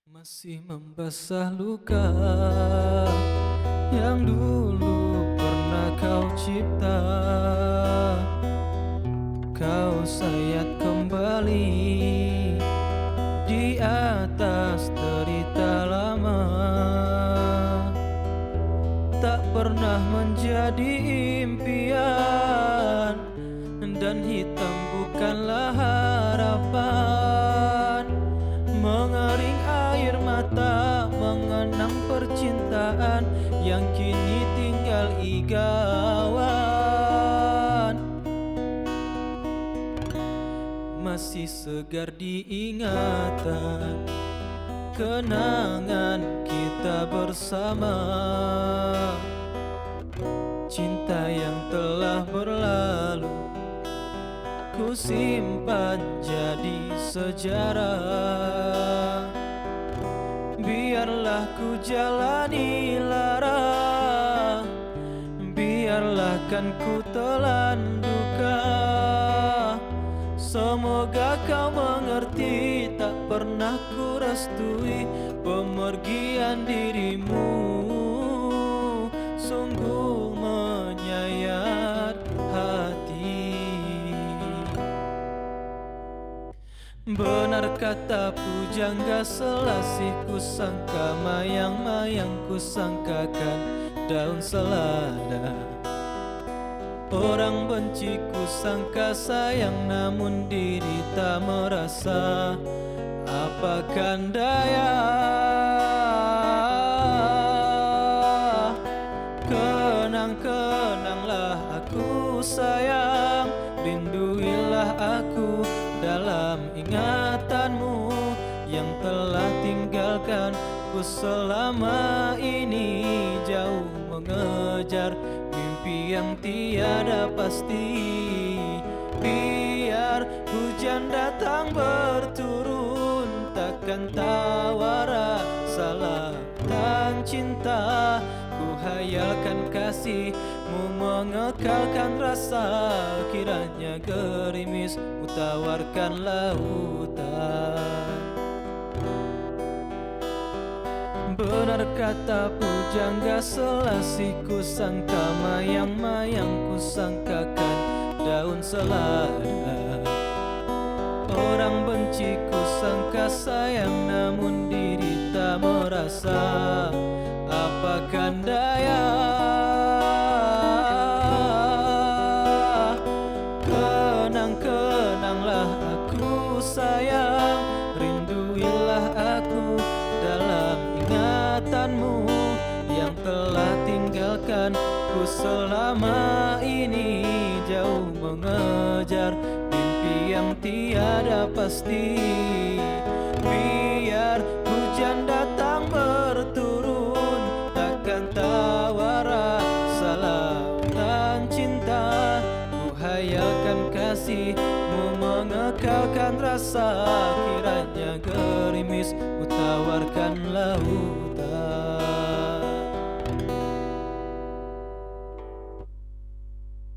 Masih membasah luka yang dulu pernah kau cipta. Kau sayat kembali di atas derita lama. Tak pernah menjadi impian, dan hitam bukanlah harapan. Mengering air mata mengenang percintaan yang kini tinggal igauan. Masih segar diingatan kenangan kita bersama. Cinta yang telah berlalu ku simpan jadi sejarah. Biarlah ku jalani lara, biarlah kan ku telan duka. Semoga kau mengerti, tak pernah ku restui pemergian dirimu. Sungguh menyayat hati. Benar kata pujangga selasih, ku sangka mayang-mayang, ku sangkakan daun selada. Orang benci ku sangka sayang, namun diri tak merasa. Apakan daya, kenang-kenanglah aku sayang. Rinduilah aku dalam ingatanmu yang telah tinggalkan ku selama ini. Jauh mengejar mimpi yang tiada pasti. Biar hujan datang berturun, takkan tawara salah dan cinta. Ku hayalkan kasihmu mengekalkan rasa, kiranya gerimis tawarkan lautan. Benar kata pujangga selasih, ku sangka mayang-mayang, ku sangkakan daun selada. Orang benci ku sangka sayang, namun diri tak merasa. Apakan daya, kenang-kenanglah aku sayang. Rinduilah aku dalam ingatanmu yang telah tinggalkan ku selama ini. Jauh mengejar mimpi yang tiada pasti. Biar hujan datang berturun, takkan tawara salah dan cinta. Ku hayalkan kasihmu mengekalkan rasa,